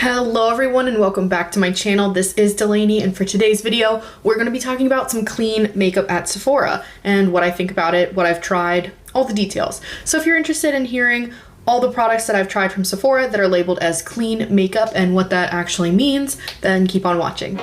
Hello everyone and welcome back to my channel. This is Delaney, and for today's video we're going to be talking about some clean makeup at Sephora and what I think about it, what I've tried, all the details. So if you're interested in hearing all the products that I've tried from Sephora that are labeled as clean makeup and what that actually means, then keep on watching.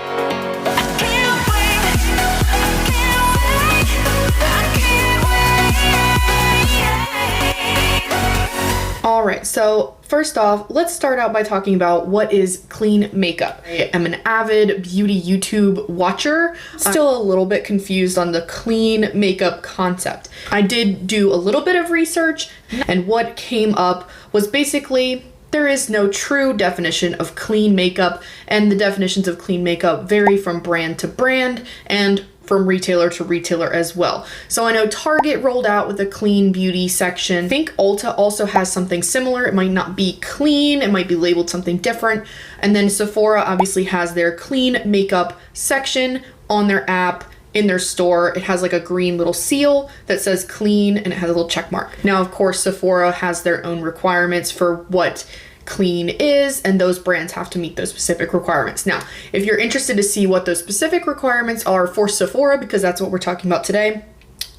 Alright, so first off, let's start out by talking about what is clean makeup. I am an avid beauty YouTube watcher, still a little bit confused on the clean makeup concept. I did do a little bit of research, and what came up was basically there is no true definition of clean makeup, and the definitions of clean makeup vary from brand to brand and from retailer to retailer as well. So I know Target rolled out with a clean beauty section. I think Ulta also has something similar. It might not be clean, it might be labeled something different. And then Sephora obviously has their clean makeup section on their app. In their store, it has like a green little seal that says clean and it has a little check mark. Now, of course, Sephora has their own requirements for what clean is, and those brands have to meet those specific requirements. Now, if you're interested to see what those specific requirements are for Sephora, because that's what we're talking about today,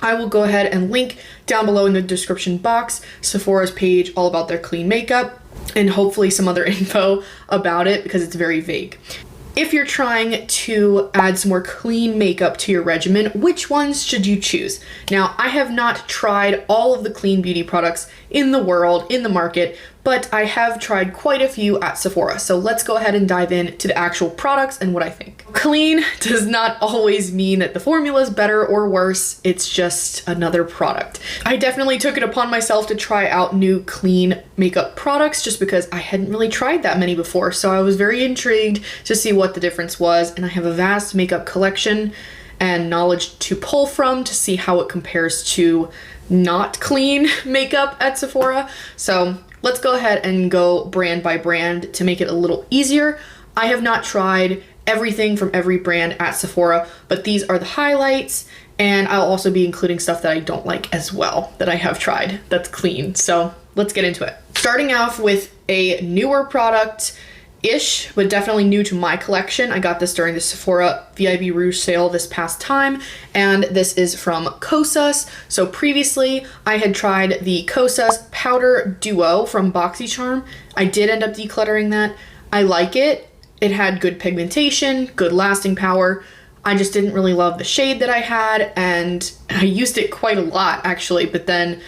I will go ahead and link down below in the description box Sephora's page all about their clean makeup and hopefully some other info about it because it's very vague. If you're trying to add some more clean makeup to your regimen, which ones should you choose? Now, I have not tried all of the clean beauty products in the world, in the market, but I have tried quite a few at Sephora. So let's go ahead and dive into the actual products and what I think. Clean does not always mean that the formula is better or worse. It's just another product. I definitely took it upon myself to try out new clean makeup products just because I hadn't really tried that many before. So I was very intrigued to see what the difference was. And I have a vast makeup collection and knowledge to pull from to see how it compares to not clean makeup at Sephora. So let's go ahead and go brand by brand to make it a little easier. I have not tried everything from every brand at Sephora, but these are the highlights, and I'll also be including stuff that I don't like as well that I have tried that's clean. So let's get into it. Starting off with a newer product ish, but definitely new to my collection. I got this during the Sephora VIB Rouge sale this past time, and this is from Kosas. So previously I had tried the Kosas Powder Duo from BoxyCharm. I did end up decluttering that. I like it. It had good pigmentation, good lasting power. I just didn't really love the shade that I had, and I used it quite a lot actually, but then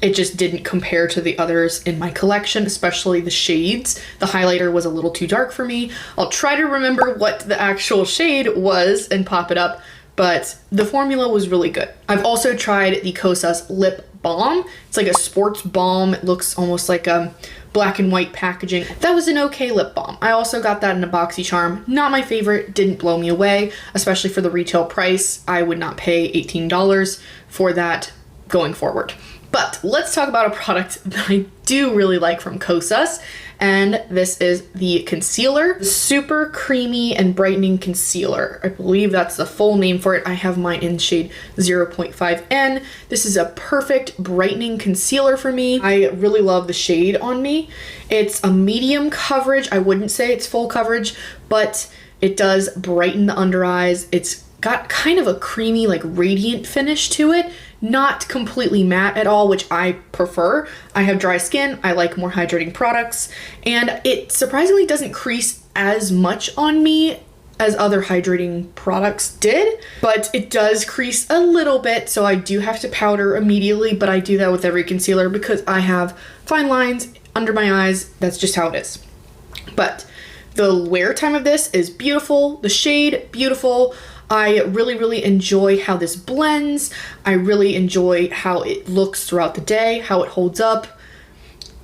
it just didn't compare to the others in my collection, especially the shades. The highlighter was a little too dark for me. I'll try to remember what the actual shade was and pop it up, but the formula was really good. I've also tried the Kosas Lip Balm. It's like a sports balm. It looks almost like a black and white packaging. That was an okay lip balm. I also got that in a BoxyCharm. Not my favorite, didn't blow me away, especially for the retail price. I would not pay $18 for that going forward. But let's talk about a product that I do really like from Kosas, and this is the concealer. Super creamy and brightening concealer. I believe that's the full name for it. I have mine in shade 0.5N. This is a perfect brightening concealer for me. I really love the shade on me. It's a medium coverage. I wouldn't say it's full coverage, but it does brighten the under eyes. It's got kind of a creamy, like radiant finish to it. Not completely matte at all, which I prefer. I have dry skin, I like more hydrating products, and it surprisingly doesn't crease as much on me as other hydrating products did, but it does crease a little bit, so I do have to powder immediately, but I do that with every concealer because I have fine lines under my eyes. That's just how it is. But the wear time of this is beautiful, the shade, beautiful. I really enjoy how this blends. I really enjoy how it looks throughout the day, how it holds up.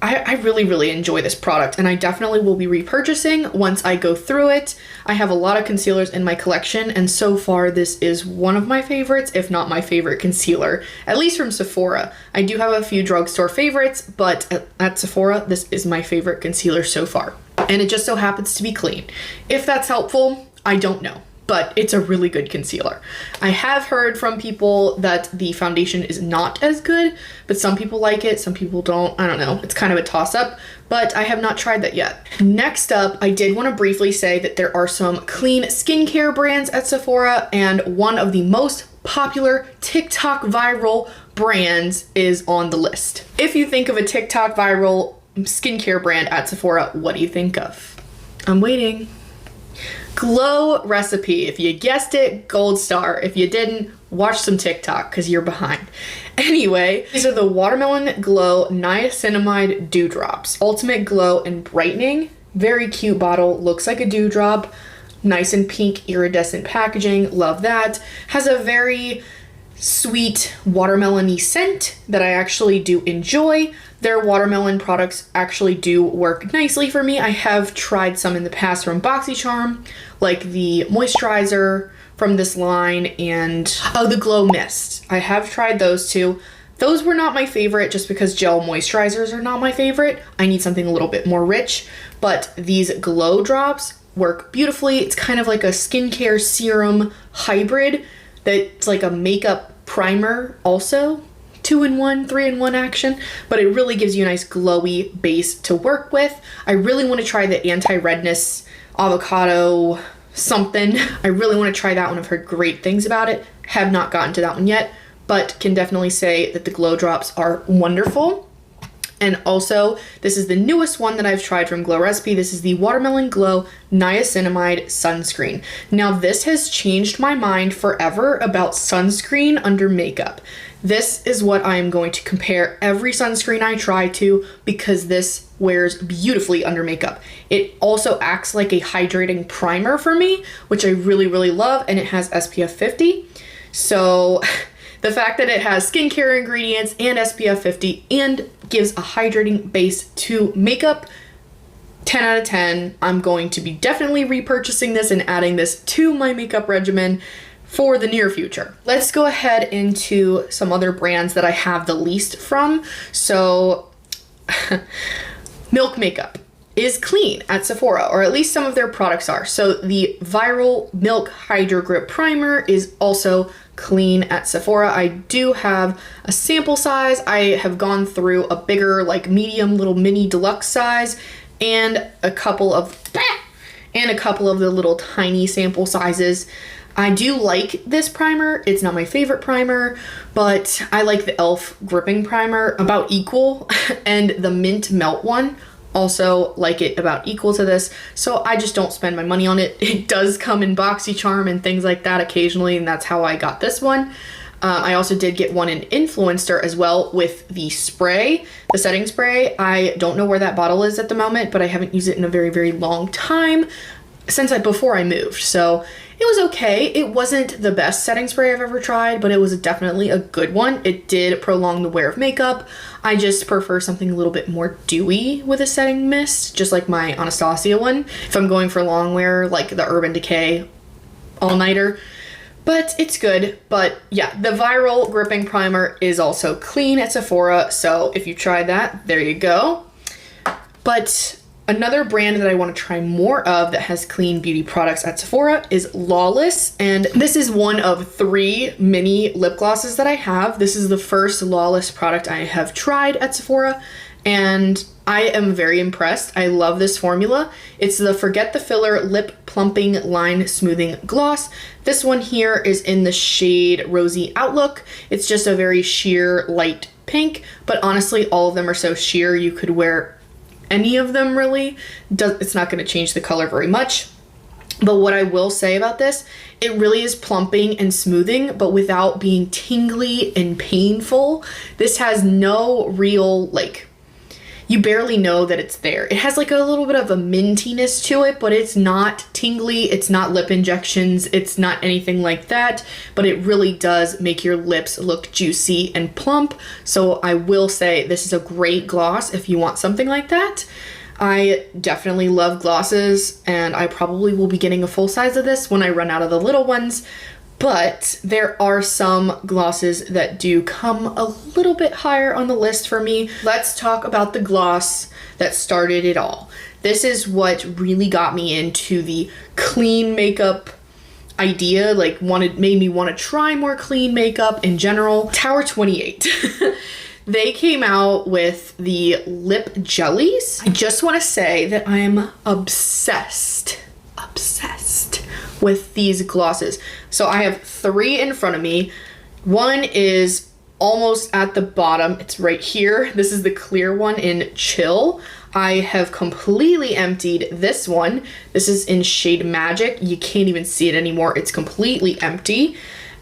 I really enjoy this product, and I definitely will be repurchasing once I go through it. I have a lot of concealers in my collection, and so far this is one of my favorites, if not my favorite concealer, at least from Sephora. I do have a few drugstore favorites, but at Sephora, this is my favorite concealer so far. And it just so happens to be clean. If that's helpful, I don't know. but it's a really good concealer. I have heard from people that the foundation is not as good, but some people like it, some people don't. I don't know. It's kind of a toss-up, but I have not tried that yet. Next up, I did want to briefly say that there are some clean skincare brands at Sephora, and one of the most popular TikTok viral brands is on the list. If you think of a TikTok viral skincare brand at Sephora, what do you think of? I'm waiting. Glow Recipe. If you guessed it, gold star. If you didn't, watch some TikTok because you're behind. Anyway, these are the Watermelon Glow Niacinamide Dewdrops. Ultimate glow and brightening. Very cute bottle. Looks like a dewdrop. Nice and pink iridescent packaging. Love that. Has a very sweet watermelon-y scent that I actually do enjoy. Their watermelon products actually do work nicely for me. I have tried some in the past from BoxyCharm, like the moisturizer from this line and the Glow Mist. I have tried those too. Those were not my favorite just because gel moisturizers are not my favorite. I need something a little bit more rich, but these Glow Drops work beautifully. It's kind of like a skincare serum hybrid that's like a makeup primer also. 2-in-1, 3-in-1 action, but it really gives you a nice glowy base to work with. I really want to try the anti-redness avocado something. I really want to try that one. I've heard great things about it. Have not gotten to that one yet, but can definitely say that the Glow Drops are wonderful. And also, this is the newest one that I've tried from Glow Recipe. This is the Watermelon Glow Niacinamide Sunscreen. Now, this has changed my mind forever about sunscreen under makeup. This is what I am going to compare every sunscreen I try to because this wears beautifully under makeup. It also acts like a hydrating primer for me, which I really, really love, and it has SPF 50. So the fact that it has skincare ingredients and SPF 50 and gives a hydrating base to makeup, 10 out of 10. I'm going to be definitely repurchasing this and adding this to my makeup regimen for the near future. Let's go ahead into some other brands that I have the least from. So Milk Makeup is clean at Sephora, or at least some of their products are. So the Viral Milk Hydro Grip Primer is also clean at Sephora. I do have a sample size. I have gone through a bigger, like medium, little mini deluxe size, and a couple of the little tiny sample sizes. I do like this primer. It's not my favorite primer, but I like the e.l.f. gripping primer about equal, and the Mint Melt one also like it about equal to this. So I just don't spend my money on it. It does come in BoxyCharm and things like that occasionally, and that's how I got this one. I also did get one in Influencer as well with the spray, the setting spray. I don't know where that bottle is at the moment, but I haven't used it in a very, very long time since before I moved. So it was okay. It wasn't the best setting spray I've ever tried, but it was definitely a good one. It did prolong the wear of makeup. I just prefer something a little bit more dewy with a setting mist, just like my Anastasia one. If I'm going for long wear, like the Urban Decay all-nighter. But it's good. But yeah, the Viral Gripping Primer is also clean at Sephora. So if you tried that, there you go. But another brand that I want to try more of that has clean beauty products at Sephora is Lawless, and this is one of 3 mini lip glosses that I have. This is the first Lawless product I have tried at Sephora, and I am very impressed. I love this formula. It's the Forget the Filler Lip Plumping Line Smoothing Gloss. This one here is in the shade Rosy Outlook. It's just a very sheer light pink, but honestly, all of them are so sheer you could wear any of them really. It's not going to change the color very much. But what I will say about this, it really is plumping and smoothing, but without being tingly and painful. This has no real, like, you barely know that it's there. It has like a little bit of a mintiness to it, but it's not tingly. It's not lip injections. It's not anything like that, but it really does make your lips look juicy and plump. So I will say this is a great gloss if you want something like that. I definitely love glosses, and I probably will be getting a full size of this when I run out of the little ones. But there are some glosses that do come a little bit higher on the list for me. Let's talk about the gloss that started it all. This is what really got me into the clean makeup idea, like made me want to try more clean makeup in general. Tower 28. They came out with the lip jellies. I just want to say that I'm obsessed with these glosses. So I have 3 in front of me. One is almost at the bottom. It's right here. This is the clear one in Chill. I have completely emptied this one. This is in shade Magic. You can't even see it anymore. It's completely empty.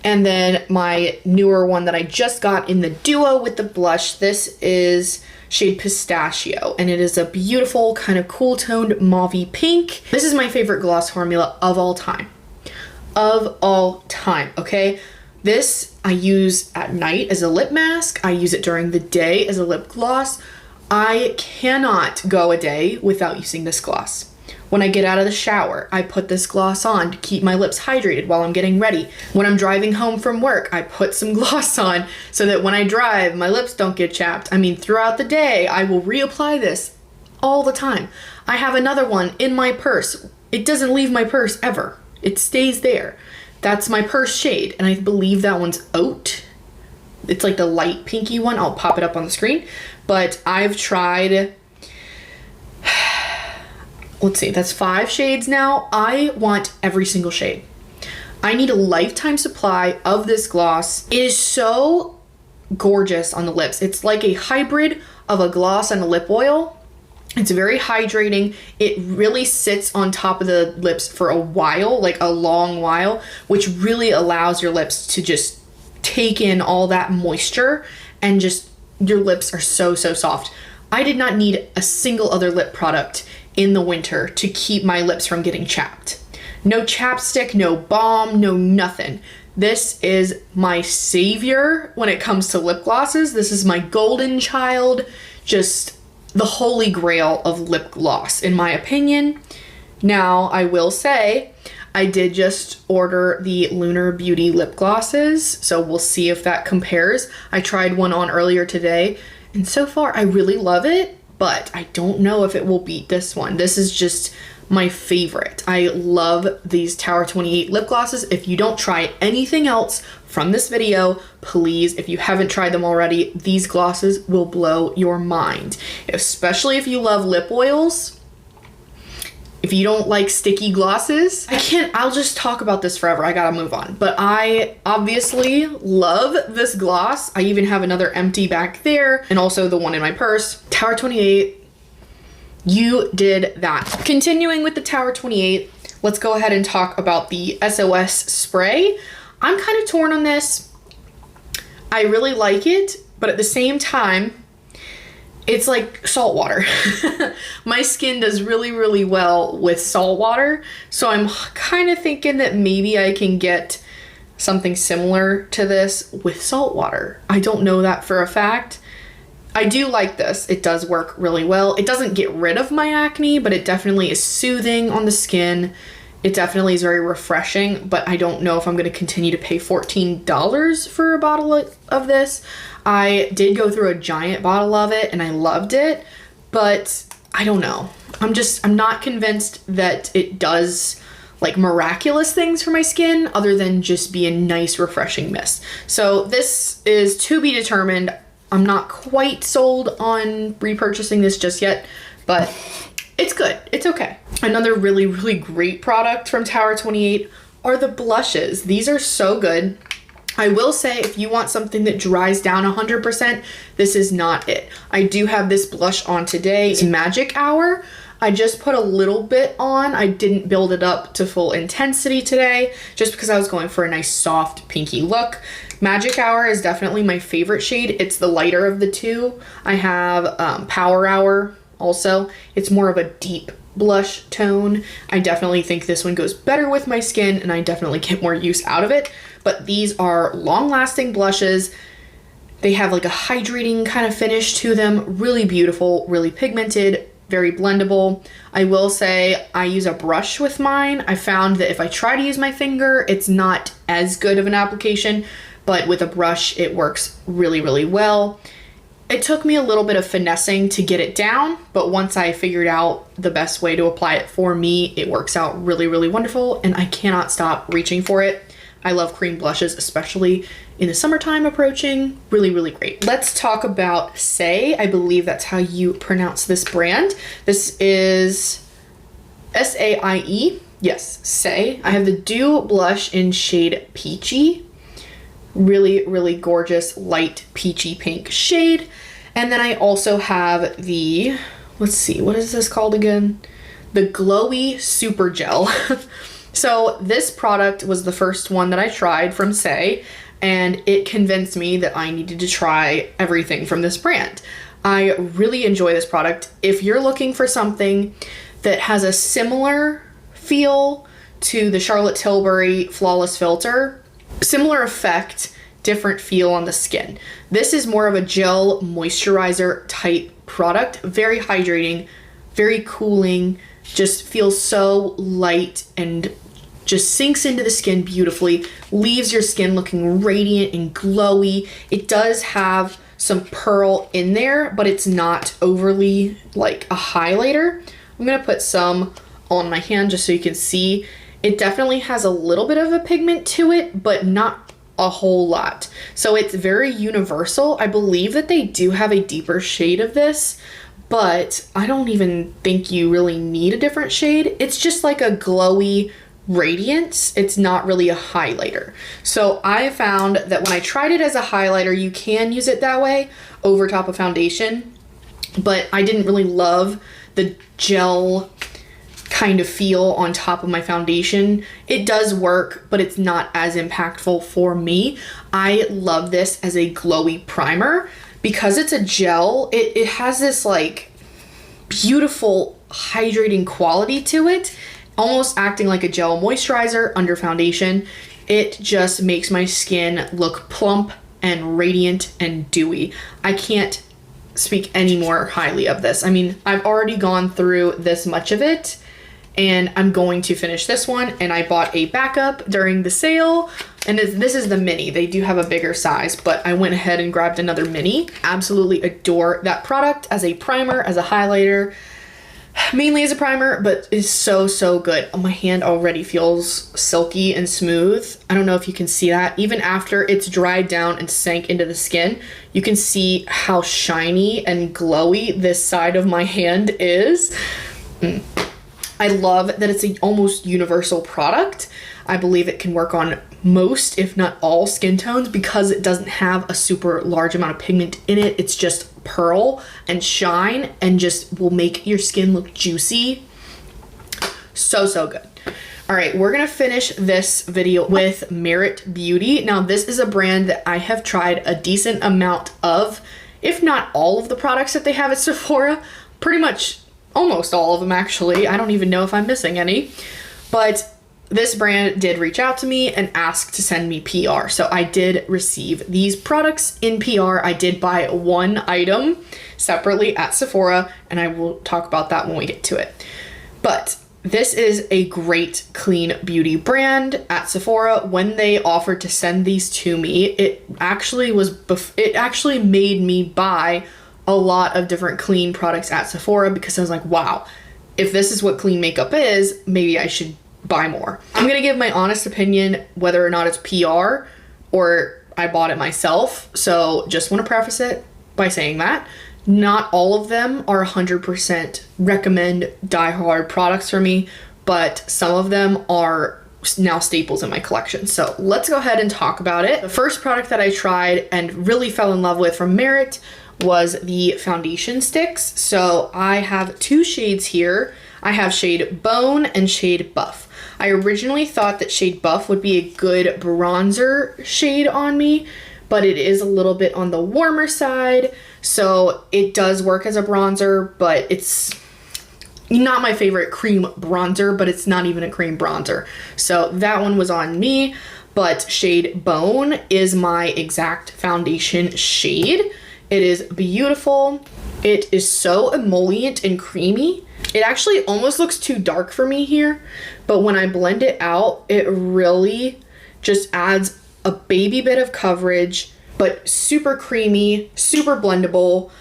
And then my newer one that I just got in the duo with the blush, this is shade Pistachio, and it is a beautiful kind of cool toned mauvey pink. This is my favorite gloss formula of all time. Okay? This I use at night as a lip mask. I use it during the day as a lip gloss. I cannot go a day without using this gloss. When I get out of the shower, I put this gloss on to keep my lips hydrated while I'm getting ready. When I'm driving home from work, I put some gloss on so that when I drive, my lips don't get chapped. I mean, throughout the day, I will reapply this all the time. I have another one in my purse. It doesn't leave my purse ever. It stays there. That's my purse shade, and I believe that one's Oat. It's like the light pinky one. I'll pop it up on the screen. But I've tried... Let's see, that's 5 shades now. I want every single shade. I need a lifetime supply of this gloss. It is so gorgeous on the lips. It's like a hybrid of a gloss and a lip oil. It's very hydrating. It really sits on top of the lips for a while, like a long while, which really allows your lips to just take in all that moisture, and just your lips are so soft. I did not need a single other lip product in the winter to keep my lips from getting chapped. No chapstick, no balm, no nothing. This is my savior when it comes to lip glosses. This is my golden child, just the holy grail of lip gloss, in my opinion. Now, I will say, I did just order the Lunar Beauty lip glosses, so we'll see if that compares. I tried one on earlier today, and so far I really love it, but I don't know if it will beat this one. This is just my favorite. I love these Tower 28 lip glosses. If you don't try anything else from this video, please, if you haven't tried them already, these glosses will blow your mind. Especially if you love lip oils. If you don't like sticky glosses, I'll just talk about this forever. I gotta move on. But I obviously love this gloss. I even have another empty back there, and also the one in my purse. Tower 28, you did that. Continuing with the Tower 28, let's go ahead and talk about the SOS spray. I'm kind of torn on this. I really like it, but at the same time, it's like salt water. My skin does really well with salt water, so I'm kind of thinking that maybe I can get something similar to this with salt water. I don't know that for a fact. I do like this. It does work really well. It doesn't get rid of my acne, but it definitely is soothing on the skin. It definitely is very refreshing, but I don't know if I'm going to continue to pay $14 for a bottle of this. I did go through a giant bottle of it and I loved it, but I don't know. I'm not convinced that it does like miraculous things for my skin other than just be a nice refreshing mist. So this is to be determined. I'm not quite sold on repurchasing this just yet, but it's good. It's okay. Another really great product from Tower 28 are the blushes. These are so good. I will say, if you want something that dries down 100%, this is not it. I do have this blush on today. It's Magic Hour. I just put a little bit on. I didn't build it up to full intensity today, just because I was going for a nice soft pinky look. Magic Hour is definitely my favorite shade. It's the lighter of the two. I have Power Hour also. It's more of a deep blush tone. I definitely think this one goes better with my skin, and I definitely get more use out of it. But these are long-lasting blushes. They have like a hydrating kind of finish to them. Really beautiful, really pigmented, very blendable. I will say I use a brush with mine. I found that if I try to use my finger, it's not as good of an application, but with a brush, it works really well. It took me a little bit of finessing to get it down, but once I figured out the best way to apply it for me, it works out really, really wonderful, and I cannot stop reaching for it. I love cream blushes, especially in the summertime approaching. Really, really great. Let's talk about Saie. I believe that's how you pronounce this brand. This is S-A-I-E. Yes, Saie. I have the Dew blush in shade Peachy. Really, really gorgeous, light peachy pink shade. And then I also have the, let's see, what is this called again? The Glowy Super Gel. So this product was the first one that I tried from Saie, and it convinced me that I needed to try everything from this brand. I really enjoy this product. If you're looking for something that has a similar feel to the Charlotte Tilbury Flawless Filter, similar effect, different feel on the skin. This is more of a gel moisturizer type product. Very hydrating, very cooling, just feels so light and just sinks into the skin beautifully, leaves your skin looking radiant and glowy. It does have some pearl in there, but it's not overly like a highlighter. I'm gonna put some on my hand just so you can see. It definitely has a little bit of a pigment to it, but not a whole lot. So it's very universal. I believe that they do have a deeper shade of this, but I don't even think you really need a different shade. It's just like a glowy radiance. It's not really a highlighter. So I found that when I tried it as a highlighter, you can use it that way over top of foundation, but I didn't really love the gel kind of feel on top of my foundation. It does work, but it's not as impactful for me. I love this as a glowy primer because it's a gel. It has this like beautiful hydrating quality to it, almost acting like a gel moisturizer under foundation. It just makes my skin look plump and radiant and dewy. I can't speak any more highly of this. I mean, I've already gone through this much of it, and I'm going to finish this one, and I bought a backup during the sale, and this is the mini. They do have a bigger size, but I went ahead and grabbed another mini. Absolutely adore that product as a primer, as a highlighter, mainly as a primer, but is so, so good. My hand already feels silky and smooth. I don't know if you can see that. Even after it's dried down and sank into the skin, you can see how shiny and glowy this side of my hand is. I love that it's an almost universal product. I believe it can work on most, if not all, skin tones because it doesn't have a super large amount of pigment in it. It's just pearl and shine and just will make your skin look juicy. So, so good. All right, we're gonna finish this video with Merit Beauty. Now, this is a brand that I have tried a decent amount of, if not all of the products that they have at Sephora. Pretty much almost all of them, actually. I don't even know if I'm missing any, but this brand did reach out to me and ask to send me PR. So I did receive these products in PR. I did buy one item separately at Sephora, and I will talk about that when we get to it. But this is a great clean beauty brand at Sephora. When they offered to send these to me, it actually made me buy a lot of different clean products at Sephora because I was like, wow, if this is what clean makeup is, maybe I should buy more. I'm gonna give my honest opinion whether or not it's PR or I bought it myself. So just want to preface it by saying that not all of them are 100% recommend die-hard products for me, but some of them are now staples in my collection. So let's go ahead and talk about it. The first product that I tried and really fell in love with from Merit was the foundation sticks. So I have two shades here. I have shade Bone and shade Buff. I originally thought that shade Buff would be a good bronzer shade on me, but it is a little bit on the warmer side. So it does work as a bronzer, but it's not my favorite cream bronzer, but it's not even a cream bronzer. So that one was on me, but shade Bone is my exact foundation shade. It is beautiful. It is so emollient and creamy. It actually almost looks too dark for me here, but when I blend it out, it really just adds a baby bit of coverage, but super creamy, super blendable,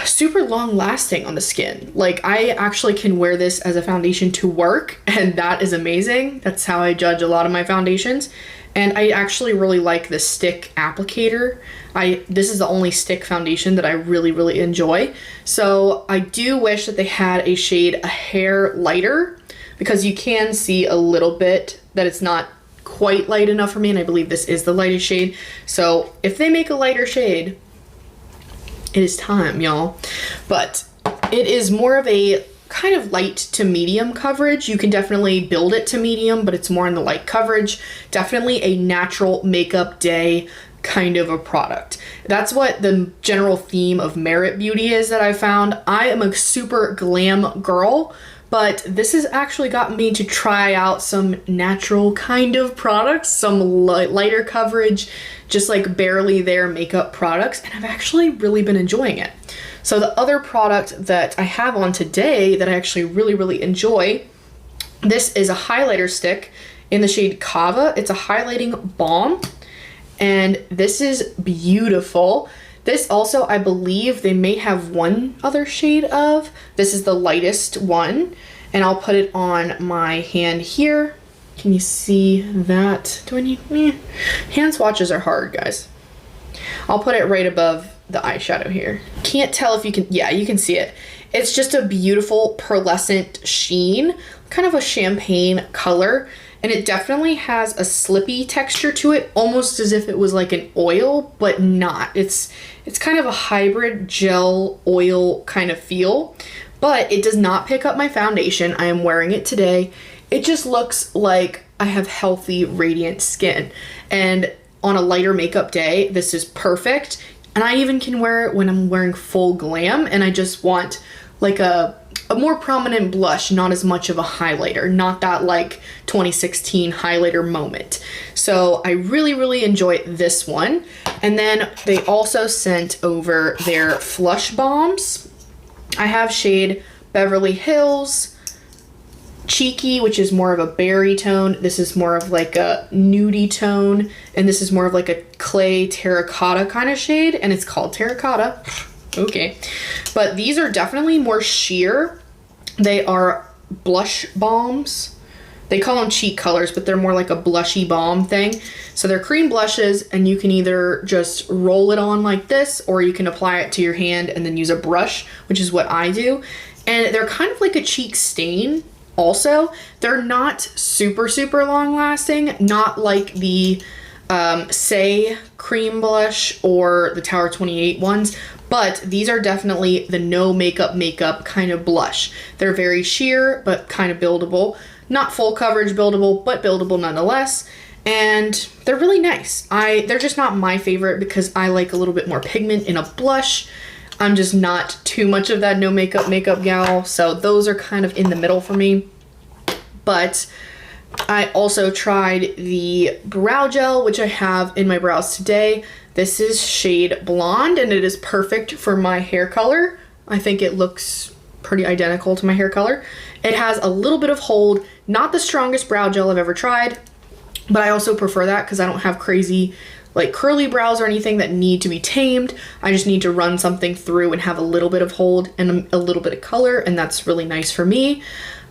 super long lasting on the skin. Like, I actually can wear this as a foundation to work, and that is amazing. That's how I judge a lot of my foundations. And I actually really like the stick applicator. This is the only stick foundation that I really enjoy. So I do wish that they had a shade a hair lighter, because you can see a little bit that it's not quite light enough for me, and I believe this is the lightest shade. So if they make a lighter shade, it is time, y'all. But it is more of a kind of light to medium coverage. You can definitely build it to medium, but it's more in the light coverage. Definitely a natural makeup day kind of a product. That's what the general theme of Merit Beauty is that I found. I am a super glam girl, but this has actually gotten me to try out some natural kind of products, some lighter coverage, just like barely there makeup products, and I've actually really been enjoying it. So the other product that I have on today that I actually really enjoy, this is a highlighter stick in the shade Kava. It's a highlighting balm, and this is beautiful. This also, I believe they may have one other shade of. This is the lightest one, and I'll put it on my hand here. Can you see that? Do I need, hand swatches are hard, guys. I'll put it right above the eyeshadow here. Can't tell if you can, yeah, you can see it. It's just a beautiful pearlescent sheen, kind of a champagne color, and it definitely has a slippy texture to it, almost as if it was like an oil, but not. It's kind of a hybrid gel oil kind of feel, but it does not pick up my foundation. I am wearing it today. It just looks like I have healthy, radiant skin. And on a lighter makeup day, this is perfect. And I even can wear it when I'm wearing full glam and I just want like a more prominent blush, not as much of a highlighter, not that like 2016 highlighter moment. So I really enjoy this one. And then they also sent over their Flush Bombs. I have shade Beverly Hills, Cheeky, which is more of a berry tone. This is more of like a nudie tone, and this is more of like a clay terracotta kind of shade, and it's called terracotta. Okay, but these are definitely more sheer. They are blush balms. They call them cheek colors, but they're more like a blushy balm thing. So they're cream blushes, and you can either just roll it on like this, or you can apply it to your hand and then use a brush, which is what I do. And they're kind of like a cheek stain. Also, they're not super long lasting, not like the Say cream blush or the Tower 28 ones, but these are definitely the no makeup kind of blush. They're very sheer, but kind of buildable. Not full coverage buildable, but buildable nonetheless. And they're really nice. They're just not my favorite because I like a little bit more pigment in a blush. I'm just not too much of that no makeup gal, so those are kind of in the middle for me. But I also tried the brow gel, which I have in my brows today. This is shade Blonde, and it is perfect for my hair color. I think it looks pretty identical to my hair color. It has a little bit of hold, not the strongest brow gel I've ever tried, but I also prefer that because I don't have crazy like curly brows or anything that need to be tamed. I just need to run something through and have a little bit of hold and a little bit of color, and that's really nice for me.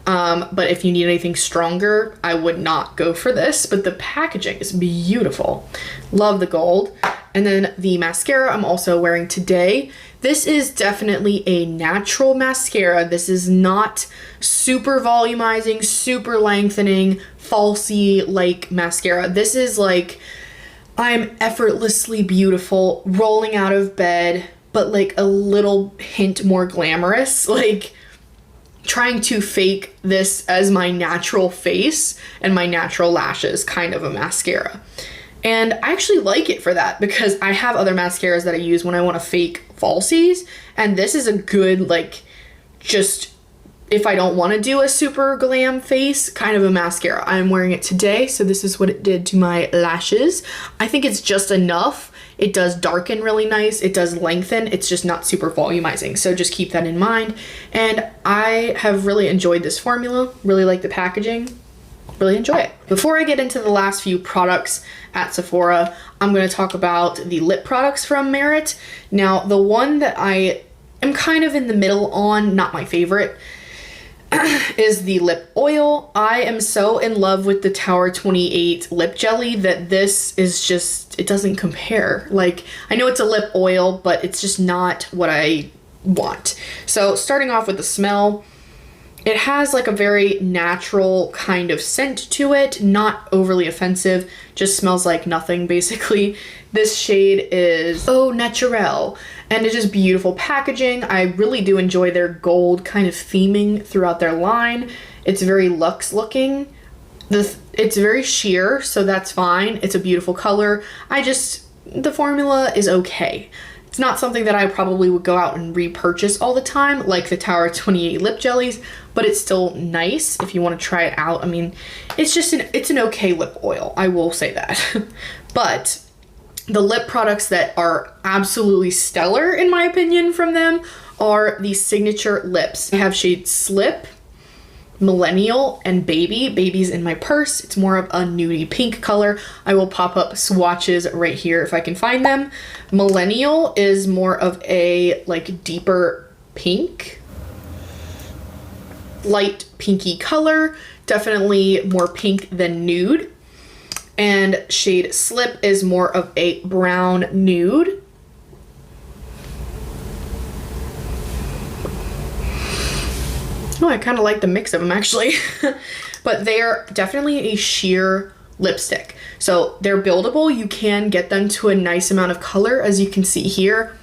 But if you need anything stronger, I would not go for this, but the packaging is beautiful. Love the gold. And then the mascara I'm also wearing today. This is definitely a natural mascara. This is not super volumizing, super lengthening, falsy like mascara. This is like, I'm effortlessly beautiful, rolling out of bed, but like a little hint more glamorous, like trying to fake this as my natural face and my natural lashes kind of a mascara. And I actually like it for that because I have other mascaras that I use when I want to fake falsies, and this is a good, like, just if I don't want to do a super glam face kind of a mascara. I'm wearing it today, so this is what it did to my lashes. I think it's just enough. It does darken really nice. It does lengthen. It's just not super volumizing. So just keep that in mind. And I have really enjoyed this formula. Really like the packaging. really enjoy it. Before I get into the last few products at Sephora, I'm going to talk about the lip products from Merit. Now, the one that I am kind of in the middle on, not my favorite, is the lip oil. I am so in love with the Tower 28 lip jelly that this is just, it doesn't compare. Like, I know it's a lip oil, but it's just not what I want. So starting off with the smell, it has like a very natural kind of scent to it, not overly offensive, just smells like nothing basically. This shade is Au Naturel, and it is beautiful packaging. I really do enjoy their gold kind of theming throughout their line. It's very luxe looking. It's very sheer, so that's fine. It's a beautiful color. The formula is okay. It's not something that I probably would go out and repurchase all the time, like the Tower 28 lip jellies, but it's still nice if you want to try it out. I mean, it's an okay lip oil, I will say that. But the lip products that are absolutely stellar, in my opinion, from them are the signature lips. I have shades Slip, Millennial, and Baby. Baby's in my purse. It's more of a nudie pink color. I will pop up swatches right here if I can find them. Millennial is more of a like deeper pink, light pinky color, definitely more pink than nude. And shade Slip is more of a brown nude. Oh, I kind of like the mix of them actually. But they are definitely a sheer lipstick. So they're buildable. You can get them to a nice amount of color, as you can see here.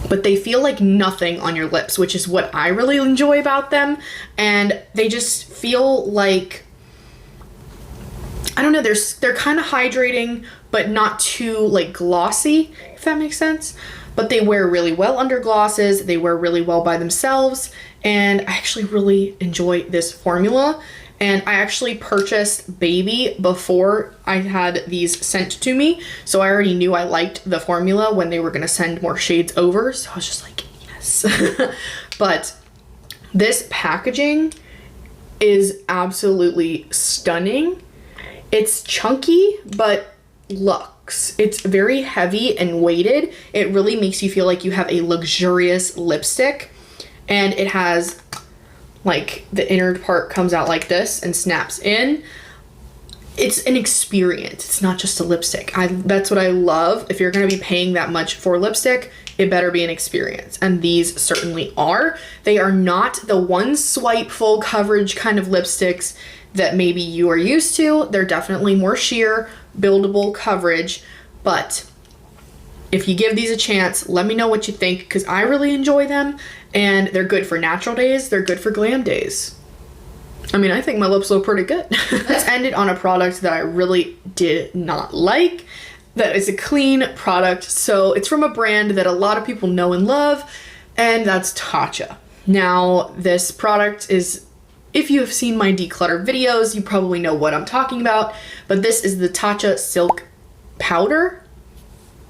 But they feel like nothing on your lips, which is what I really enjoy about them. And they just feel like, I don't know, they're kind of hydrating, but not too like glossy, if that makes sense. But they wear really well under glosses. They wear really well by themselves. And I actually really enjoy this formula. And I actually purchased Baby before I had these sent to me. So I already knew I liked the formula when they were going to send more shades over. So I was just like, yes. But this packaging is absolutely stunning. It's chunky, but luxe. It's very heavy and weighted. It really makes you feel like you have a luxurious lipstick. And it has, like, the inner part comes out like this and snaps in. It's an experience. It's not just a lipstick. That's what I love. If you're going to be paying that much for lipstick, it better be an experience. And these certainly are. They are not the one swipe full coverage kind of lipsticks that maybe you are used to. They're definitely more sheer, buildable coverage. But if you give these a chance, let me know what you think, because I really enjoy them. And they're good for natural days. They're good for glam days. I mean, I think my lips look pretty good. Let's end it on a product that I really did not like. That is a clean product. So it's from a brand that a lot of people know and love, and that's Tatcha. Now, this product is, if you have seen my declutter videos, you probably know what I'm talking about, but this is the Tatcha Silk Powder.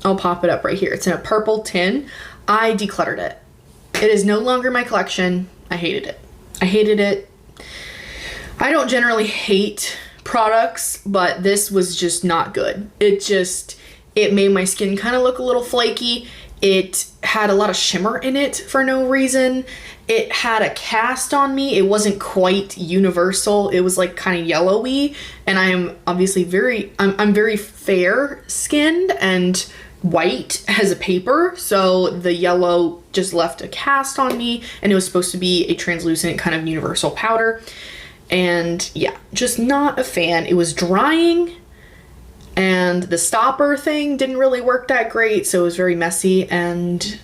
I'll pop it up right here. It's in a purple tin. I decluttered it. It is no longer my collection. I hated it. I hated it. I don't generally hate products, but this was just not good. It made my skin kind of look a little flaky. It had a lot of shimmer in it for no reason. It had a cast on me. It wasn't quite universal. It was like kind of yellowy, and I am obviously I'm very fair skinned and white as a paper, so the yellow just left a cast on me, and it was supposed to be a translucent kind of universal powder. And yeah, just not a fan. It was drying, and the stopper thing didn't really work that great, so it was very messy, and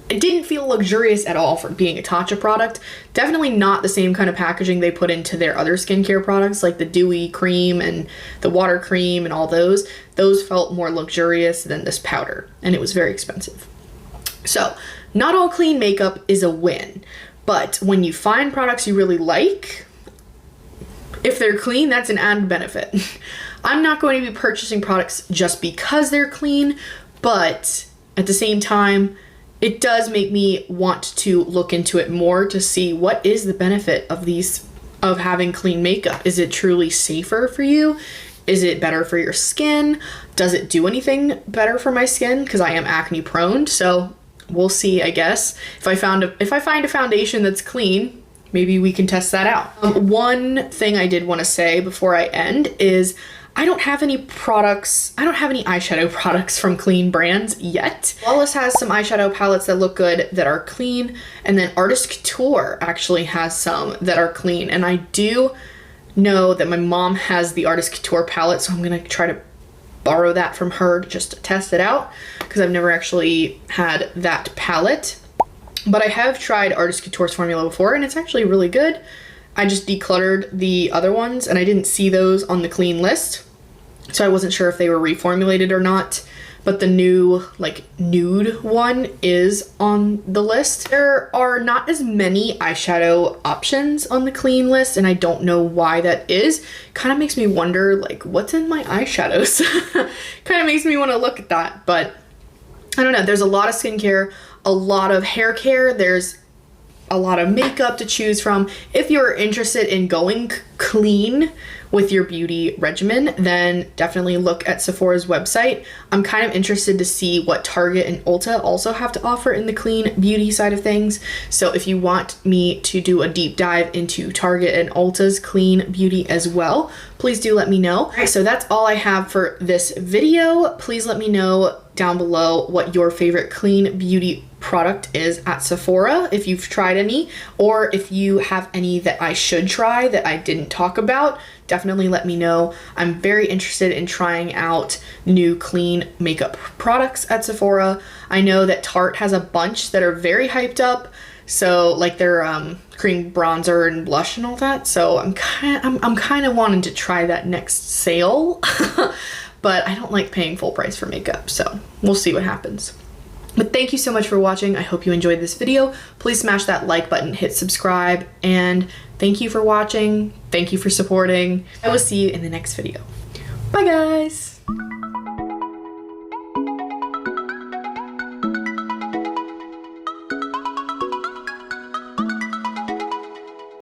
it didn't feel luxurious at all for being a Tatcha product. Definitely not the same kind of packaging they put into their other skincare products, like the dewy cream and the water cream and all those. Those felt more luxurious than this powder, and it was very expensive. So not all clean makeup is a win, but when you find products you really like, if they're clean, that's an added benefit. I'm not going to be purchasing products just because they're clean, but at the same time, it does make me want to look into it more to see what is the benefit of these of having clean makeup. Is it truly safer for you? Is it better for your skin? Does it do anything better for my skin? Because I am acne prone, so we'll see, I guess. If I find a foundation that's clean, maybe we can test that out. One thing I did want to say before I end is I don't have any eyeshadow products from clean brands yet. Lawless has some eyeshadow palettes that look good that are clean, and then Artist Couture actually has some that are clean, and I do know that my mom has the Artist Couture palette, so I'm gonna try to borrow that from her just to test it out, because I've never actually had that palette. But I have tried Artist Couture's formula before, and it's actually really good. I just decluttered the other ones, and I didn't see those on the clean list, so I wasn't sure if they were reformulated or not. But the new, like, nude one is on the list. There are not as many eyeshadow options on the clean list, and I don't know why that is. Kind of makes me wonder, like, what's in my eyeshadows? Kind of makes me want to look at that, but I don't know. There's a lot of skincare, a lot of hair care, there's a lot of makeup to choose from. If you're interested in going clean with your beauty regimen, then definitely look at Sephora's website. I'm kind of interested to see what Target and Ulta also have to offer in the clean beauty side of things. So if you want me to do a deep dive into Target and Ulta's clean beauty as well, please do let me know. All right, so that's all I have for this video. Please let me know down below what your favorite clean beauty product is at Sephora, if you've tried any, or if you have any that I should try that I didn't talk about. Definitely let me know. I'm very interested in trying out new clean makeup products at Sephora. I know that Tarte has a bunch that are very hyped up, so like their cream bronzer and blush and all that. So I'm kind of wanting to try that next sale, but I don't like paying full price for makeup, so we'll see what happens. But thank you so much for watching. I hope you enjoyed this video. Please smash that like button, hit subscribe, and thank you for watching. Thank you for supporting. I will see you in the next video. Bye guys.